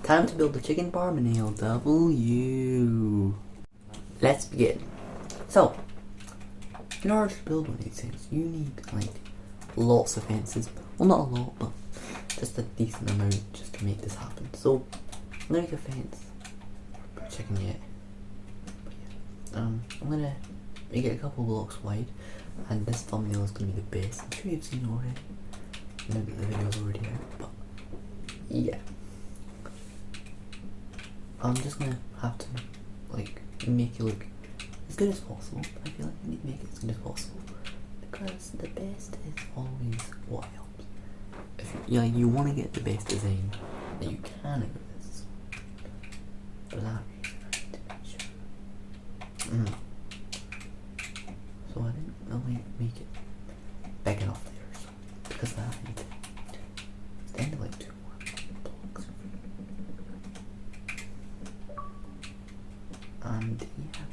Time to build the chicken farm in ALW. Let's begin. So, in order to build one of these things, you need like lots of fences. Well, not a lot, but just a decent amount just to make this happen. So, I'm gonna make a fence. Not chicken yet. But yeah. I'm gonna make it a couple blocks wide, and this thumbnail is gonna be the best. I'm sure you've seen it already. Maybe the video's already out, but yeah. I'm just gonna have to like make it look as good as possible. I feel like I need to make it as good as possible because the best is always what helps. If you want to get the best design that you can out of this, for that reason I need to make sure. So I didn't really make it big enough there, so because of that I need to stand it like 2 more blocks. And yeah,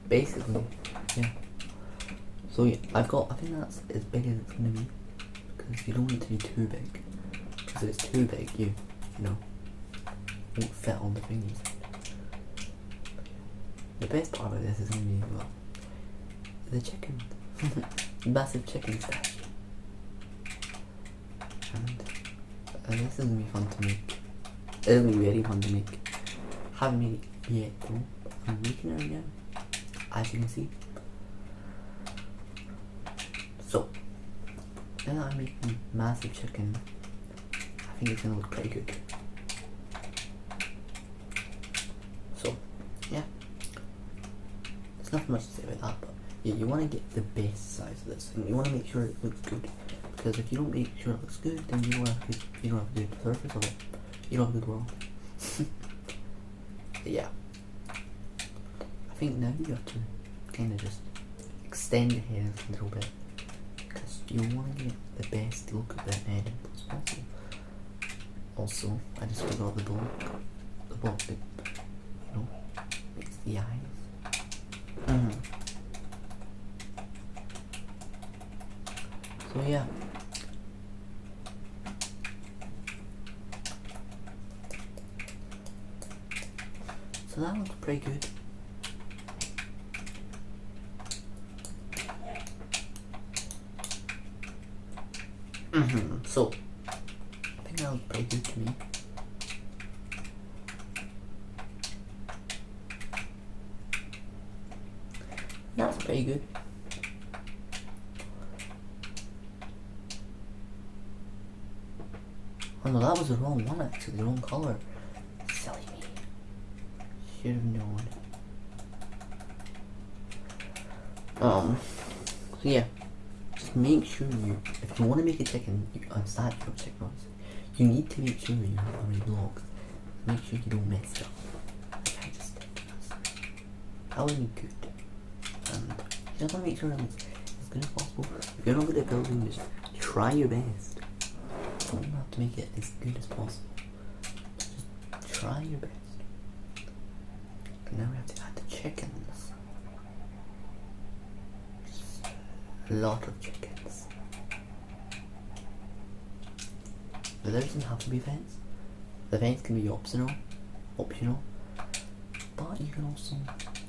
basically, yeah. So yeah, I think that's as big as it's gonna be because you don't want it to be too big. Because if it's too big, you know, won't fit on the thingies. The best part about this is gonna be the chicken, massive chicken statue. And this is gonna be fun to make. It's gonna be very fun to make. Haven't made it yet though. I'm making it right now, as you can see. So now that I'm making massive chicken, I think it's gonna look pretty good. So yeah, there's nothing much to say about that, but yeah, you want to get the best size of this, and you want to make sure it looks good. Because if you don't make sure it looks good, then you don't have a good surface of it. You don't have a good world. Yeah. I think now you have to kind of just extend the head a little bit because you want to get the best look of that head as possible. Also, I just forgot the block that, makes the eyes. So yeah. So that looks pretty good. So I think that looks pretty good to me. That's pretty good. Oh no, that was the wrong one actually, the wrong colour. Silly me. Should have known. So yeah, just make sure if you want to make a chicken, statue of chicken, you need to make sure you have already blocks. Make sure you don't mess it up. Like I just did. That would be good. And you just want to make sure it's as good as possible. If you're not good at building, just try your best. You don't have to make it as good as possible. Just try your best. And now we have to add the chickens. Just a lot of chickens. But there doesn't have to be a fence. The fence can be optional, but you can also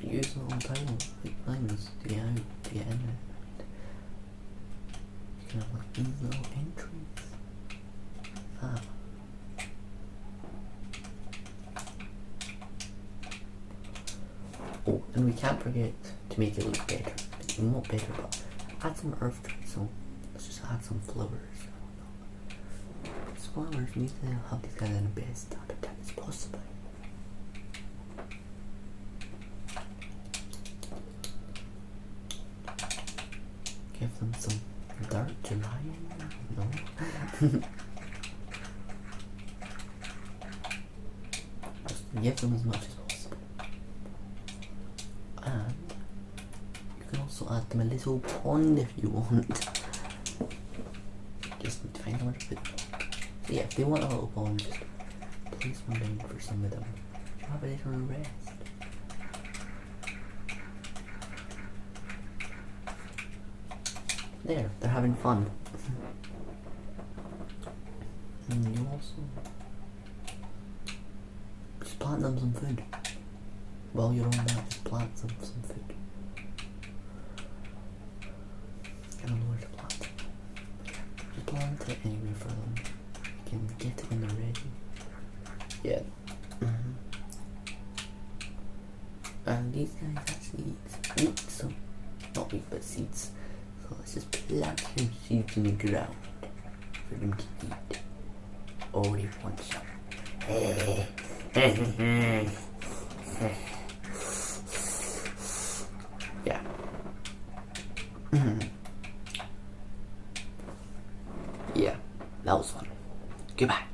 use little tile like things to get out, to get in there. You can have like these little entries. Oh, and we can't forget to make it look better. Not better, but add some earth to it. So let's just add some flowers. These flowers need to have these guys in the best habitat as possible. Give them some dirt to lie in. No. Give them as much as possible. And you can also add them a little pond if you want. Just need to find somewhere to put them. So yeah, if they want a little pond, just place one down for some of them. Have a little rest. There, they're having fun. And you also plant them some food. While you're on that, just plant them some food. I don't know where to plant it. Just plant it anywhere for them. You can get it when they're ready. Yeah. And these guys actually eat some, not meat but seeds. So let's just plant some seeds in the ground for them to eat. Oh, they want some. Yeah. Yeah, that was fun. Goodbye.